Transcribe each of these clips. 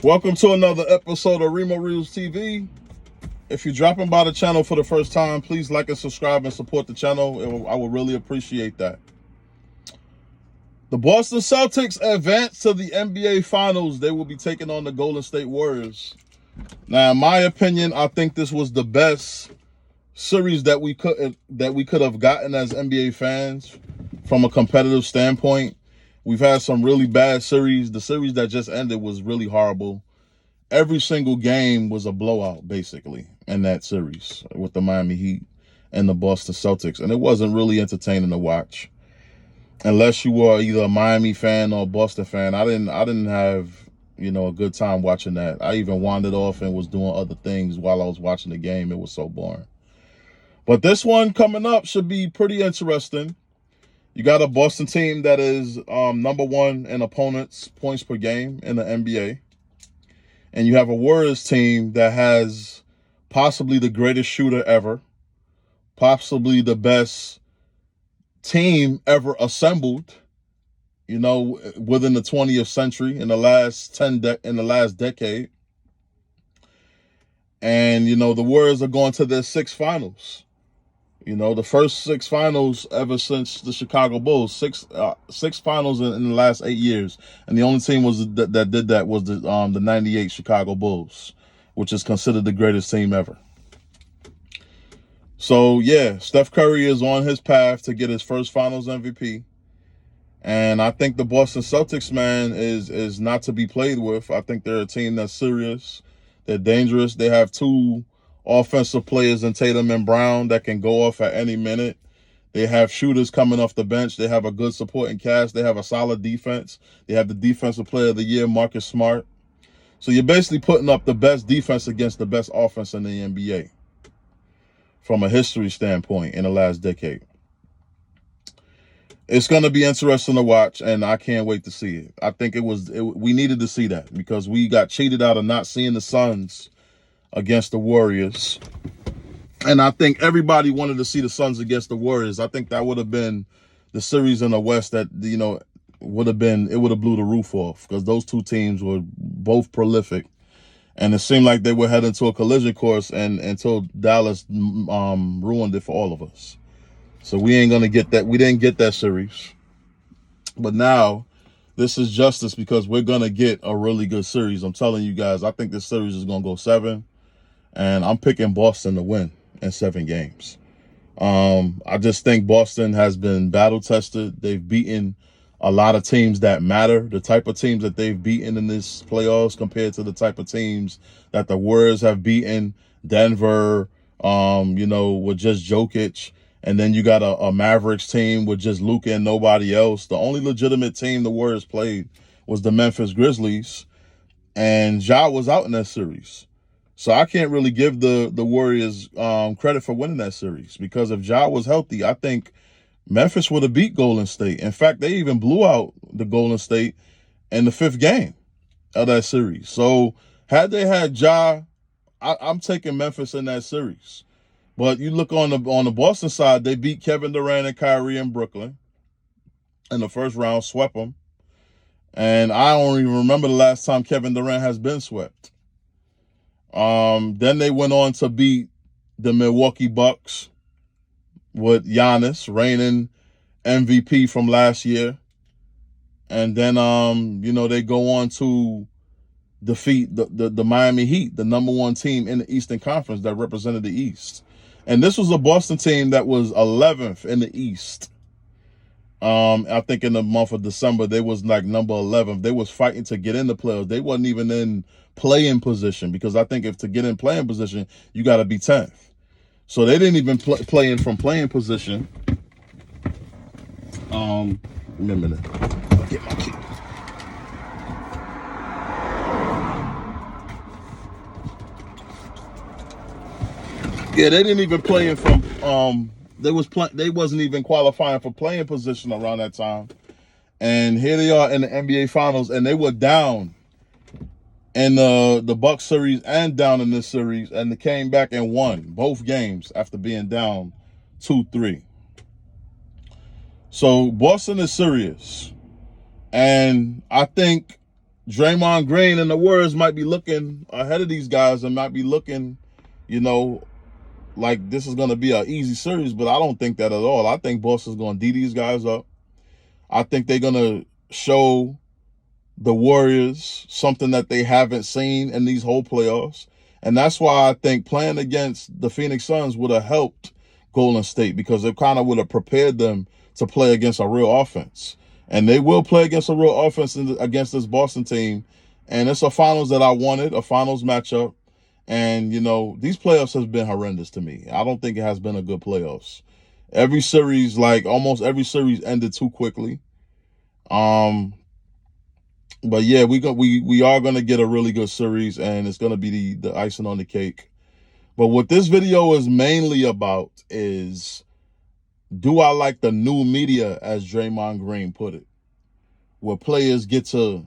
Welcome to another episode of Reemo Reels TV. If you're dropping by the channel for the first time, please like and subscribe and support the channel. I would really appreciate that. The Boston Celtics advance to the NBA Finals. They will be taking on the Golden State Warriors. Now, in my opinion, I think this was the best series that we could have gotten as NBA fans from a competitive standpoint. We've had some really bad series. The series that just ended was really horrible. Every single game was a blowout, basically, in that series with the Miami Heat and the Boston Celtics. And it wasn't really entertaining to watch. Unless you were either a Miami fan or a Boston fan. I didn't have, a good time watching that. I even wandered off and was doing other things while I was watching the game. It was so boring. But this one coming up should be pretty interesting. You got a Boston team that is number one in opponents' points per game in the NBA. And you have a Warriors team that has possibly the greatest shooter ever, possibly the best team ever assembled, within the 20th century in the last decade. And, the Warriors are going to their sixth finals. The first six finals ever since the Chicago Bulls, six finals in the last 8 years, and the only team that did that was the '98 Chicago Bulls, which is considered the greatest team ever. So yeah, Steph Curry is on his path to get his first Finals MVP, and I think the Boston Celtics, man, is not to be played with. I think they're a team that's serious, they're dangerous. They have two offensive players in Tatum and Brown that can go off at any minute. They have shooters coming off the bench. They have a good supporting cast. They have a solid defense. They have the Defensive Player of the Year, Marcus Smart. So you're basically putting up the best defense against the best offense in the NBA from a history standpoint in the last decade. It's going to be interesting to watch, and I can't wait to see it. I think we needed to see that because we got cheated out of not seeing the Suns against the Warriors. And I think everybody wanted to see the Suns against the Warriors. I think that would have been the series in the West that, would have blew the roof off because those two teams were both prolific. And it seemed like they were heading to a collision course until Dallas ruined it for all of us. So we ain't going to get that. We didn't get that series. But now this is justice because we're going to get a really good series. I'm telling you guys, I think this series is going to go 7. And I'm picking Boston to win in 7 games. I just think Boston has been battle tested. They've beaten a lot of teams that matter. The type of teams that they've beaten in this playoffs compared to the type of teams that the Warriors have beaten. Denver, with just Jokic. And then you got a Mavericks team with just Luka and nobody else. The only legitimate team the Warriors played was the Memphis Grizzlies. And Ja was out in that series. So I can't really give the Warriors credit for winning that series because if Ja was healthy, I think Memphis would have beat Golden State. In fact, they even blew out the Golden State in the 5th game of that series. So had they had Ja, I'm taking Memphis in that series. But you look on the Boston side, they beat Kevin Durant and Kyrie in Brooklyn in the first round, swept them. And I don't even remember the last time Kevin Durant has been swept. Then they went on to beat the Milwaukee Bucks with Giannis, reigning MVP from last year. And then, they go on to defeat the Miami Heat, the number 1 team in the Eastern Conference that represented the East. And this was a Boston team that was 11th in the East. I think in the month of December, they was like number 11. They was fighting to get in the playoffs. They wasn't even in play-in position because I think to get in play-in position, you got to be 10th. So they didn't even play in from play-in position. Give me a minute. I'll get my key. Yeah, they didn't even play in from they wasn't even qualifying for playing position around that time. And here they are in the NBA Finals, and they were down in the Bucks series and down in this series, and they came back and won both games after being down 2-3. So Boston is serious. And I think Drammond Green and the Warriors might be looking ahead of these guys and might be looking, you know, like this is going to be an easy series, but I don't think that at all. I think Boston's going to D these guys up. I think they're going to show the Warriors something that they haven't seen in these whole playoffs. And that's why I think playing against the Phoenix Suns would have helped Golden State, because it kind of would have prepared them to play against a real offense. And they will play against a real offense against this Boston team. And it's a finals that I wanted, a finals matchup. And, you know, these playoffs has been horrendous to me. I don't think it has been a good playoffs. Every series, like almost every series, ended too quickly. But yeah, we are gonna get a really good series, and it's gonna be the icing on the cake. But what this video is mainly about is, do I like the new media, as Drammond Green put it, where players get to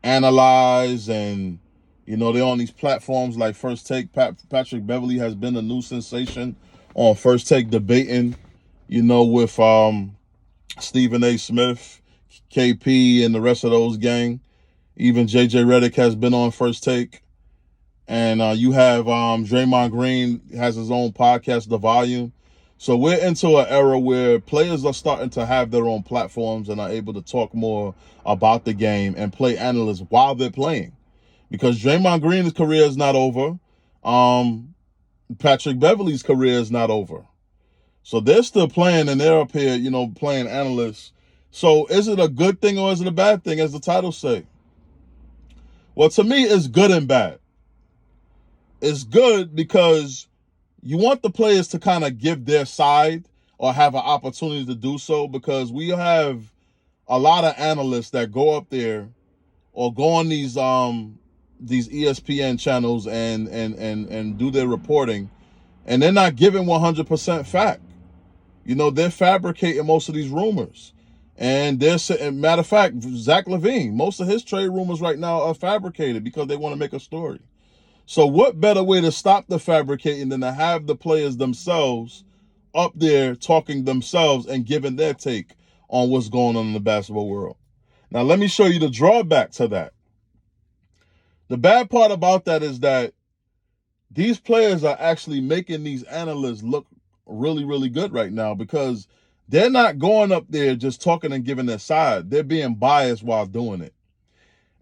analyze and, you know, they're on these platforms like First Take. Patrick Beverley has been a new sensation on First Take, debating, you know, with Stephen A. Smith, KP, and the rest of those gang. Even JJ Redick has been on First Take. And you have Drammond Green has his own podcast, The Volume. So we're into an era where players are starting to have their own platforms and are able to talk more about the game and play analysts while they're playing. Because Drammond Green's career is not over. Patrick Beverley's career is not over. So they're still playing, and they're up here, you know, playing analysts. So is it a good thing or is it a bad thing, as the title say? Well, to me, it's good and bad. It's good because you want the players to kind of give their side or have an opportunity to do so, because we have a lot of analysts that go up there or go on these ESPN channels and do their reporting, and they're not giving 100% fact. You know, they're fabricating most of these rumors. And matter of fact, Zach LaVine, most of his trade rumors right now are fabricated because they want to make a story. So what better way to stop the fabricating than to have the players themselves up there talking themselves and giving their take on what's going on in the basketball world? Now, let me show you the drawback to that. The bad part about that is that these players are actually making these analysts look really, really good right now, because they're not going up there just talking and giving their side. They're being biased while doing it.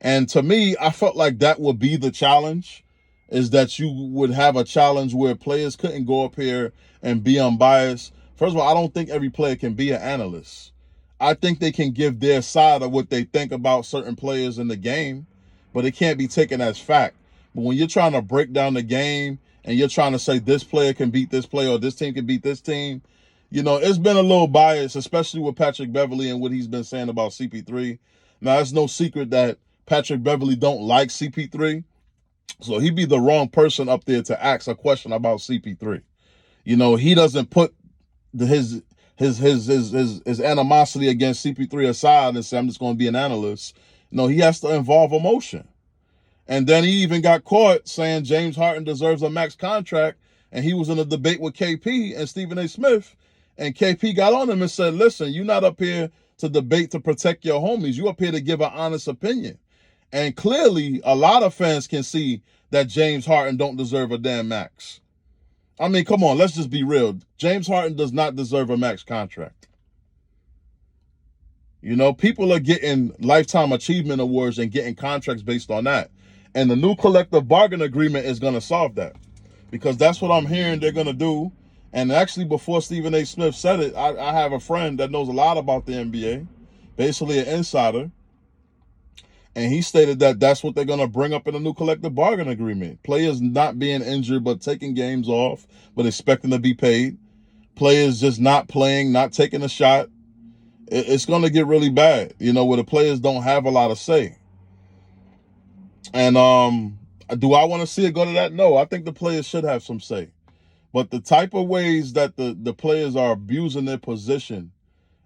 And to me, I felt like that would be the challenge, is that you would have a challenge where players couldn't go up here and be unbiased. First of all, I don't think every player can be an analyst. I think they can give their side of what they think about certain players in the game, but it can't be taken as fact. But when you're trying to break down the game and you're trying to say this player can beat this player or this team can beat this team, you know, it's been a little biased, especially with Patrick Beverley and what he's been saying about CP3. Now, it's no secret that Patrick Beverley don't like CP3. So he'd be the wrong person up there to ask a question about CP3. You know, he doesn't put his animosity against CP3 aside and say, I'm just going to be an analyst. No, he has to involve emotion. And then he even got caught saying James Harden deserves a max contract. And he was in a debate with KP and Stephen A. Smith. And KP got on him and said, listen, you're not up here to debate to protect your homies. You're up here to give an honest opinion. And clearly, a lot of fans can see that James Harden don't deserve a damn max. I mean, come on, let's just be real. James Harden does not deserve a max contract. You know, people are getting lifetime achievement awards and getting contracts based on that. And the new collective bargain agreement is going to solve that, because that's what I'm hearing they're going to do. And actually, before Stephen A. Smith said it, I have a friend that knows a lot about the NBA, basically an insider. And he stated that that's what they're going to bring up in the new collective bargain agreement. Players not being injured but taking games off, but expecting to be paid. Players just not playing, not taking a shot. It's going to get really bad, you know, where the players don't have a lot of say. And do I want to see it go to that? No, I think the players should have some say. But the type of ways that the players are abusing their position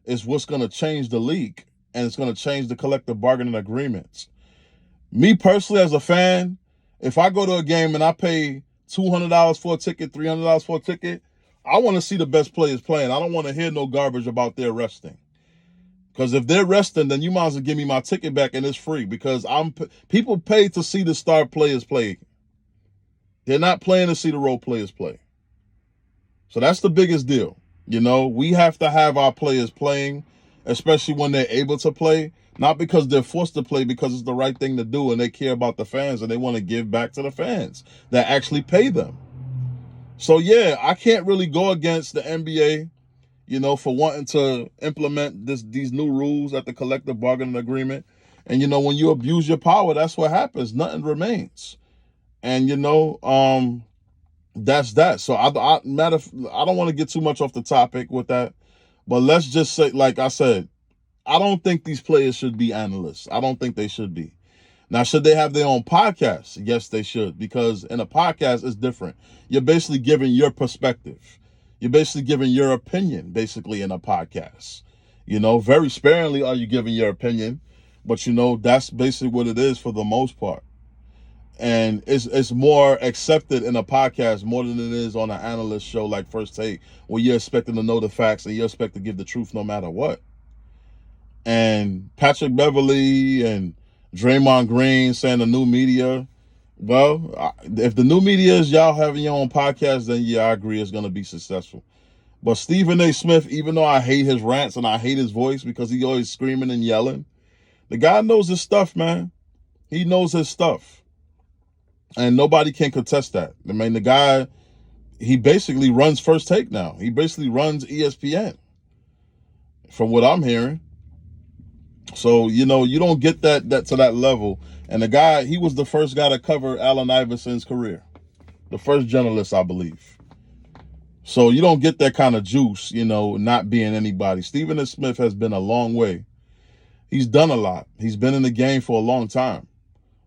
is what's going to change the league, and it's going to change the collective bargaining agreements. Me personally, as a fan, if I go to a game and I pay $200 for a ticket, $300 for a ticket, I want to see the best players playing. I don't want to hear no garbage about their resting. Because if they're resting, then you might as well give me my ticket back and it's free, because people pay to see the star players play. They're not playing to see the role players play. So that's the biggest deal. We have to have our players playing, especially when they're able to play, not because they're forced to play, because it's the right thing to do and they care about the fans and they want to give back to the fans that actually pay them. So yeah, I can't really go against the NBA, for wanting to implement these new rules at the collective bargaining agreement. And when you abuse your power, that's what happens. Nothing remains. And that's that. So I don't want to get too much off the topic with that, but let's just say, like I said, I don't think these players should be analysts. I don't think they should be. Now, should they have their own podcast? Yes, they should, because in a podcast, it's different. You're basically giving your perspective. You're basically giving your opinion, basically, in a podcast. Very sparingly are you giving your opinion, but that's basically what it is for the most part. And it's more accepted in a podcast more than it is on an analyst show like First Take, where you're expecting to know the facts and you're expected to give the truth no matter what. And Patrick Beverley and Drammondgreen saying the new media. Well, if the new media is y'all having your own podcast, then yeah, I agree it's going to be successful. But Stephen A. Smith, even though I hate his rants and I hate his voice because he's always screaming and yelling, the guy knows his stuff, man. He knows his stuff. And nobody can contest that. I mean, the guy, he basically runs First Take now. He basically runs ESPN, from what I'm hearing. So, you don't get that to that level. And the guy, he was the first guy to cover Allen Iverson's career. The first journalist, I believe. So you don't get that kind of juice, not being anybody. Stephen A. Smith has been a long way. He's done a lot. He's been in the game for a long time.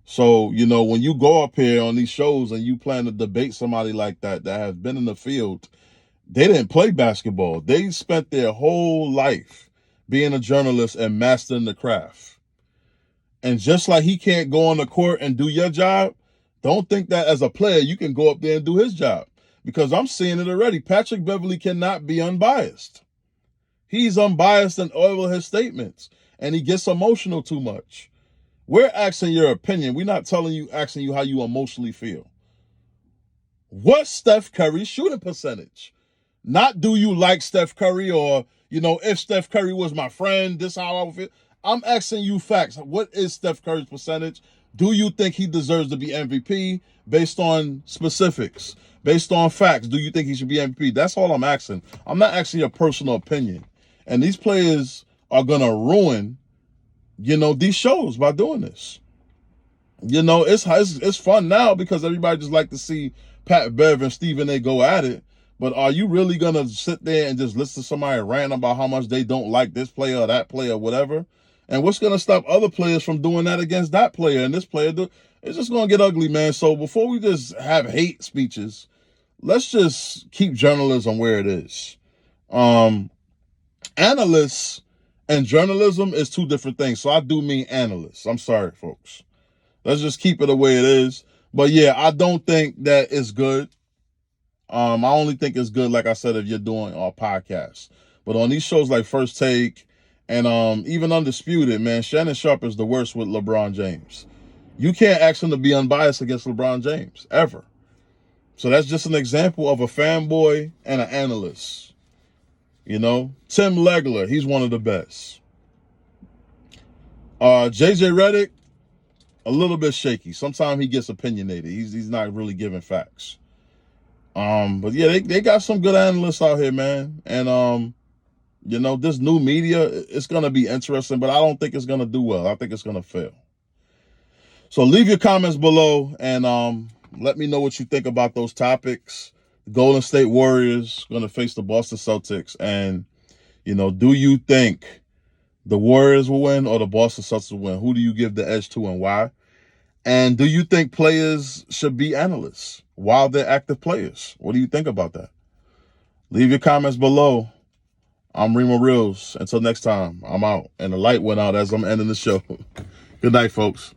So, when you go up here on these shows and you plan to debate somebody like that has been in the field, they didn't play basketball. They spent their whole life being a journalist and mastering the craft. And just like he can't go on the court and do your job, don't think that as a player you can go up there and do his job. Because I'm seeing it already. Patrick Beverley cannot be unbiased. He's unbiased in all of his statements. And he gets emotional too much. We're asking your opinion. We're not asking you how you emotionally feel. What's Steph Curry's shooting percentage? Not do you like Steph Curry, or, if Steph Curry was my friend, this how I would feel. I'm asking you facts. What is Steph Curry's percentage? Do you think he deserves to be MVP based on specifics, based on facts? Do you think he should be MVP? That's all I'm asking. I'm not asking your personal opinion. And these players are going to ruin these shows by doing this. It's fun now because everybody just like to see Pat Bev and Stephen A. go at it. But are you really going to sit there and just listen to somebody rant about how much they don't like this player or that player or whatever? And what's going to stop other players from doing that against that player and this player? It's just going to get ugly, man. So before we just have hate speeches, let's just keep journalism where it is. Analysts and journalism is two different things. So I do mean analysts. I'm sorry, folks. Let's just keep it the way it is. But yeah, I don't think that it's good. I only think it's good, like I said, if you're doing a podcast. But on these shows like First Take and even Undisputed, man, Shannon Sharpe is the worst with LeBron James. You can't ask him to be unbiased against LeBron James, ever. So that's just an example of a fanboy and an analyst. Tim Legler, he's one of the best. JJ Redick, a little bit shaky. Sometimes he gets opinionated. He's not really giving facts. But yeah, they got some good analysts out here, man. And this new media, it's gonna be interesting, but I don't think it's gonna do well. I think it's gonna fail. So leave your comments below and let me know what you think about those topics. The Golden State Warriors going to face the Boston Celtics. And, do you think the Warriors will win or the Boston Celtics will win? Who do you give the edge to and why? And do you think players should be analysts while they're active players? What do you think about that? Leave your comments below. I'm Reemo Reels. Until next time, I'm out. And the light went out as I'm ending the show. Good night, folks.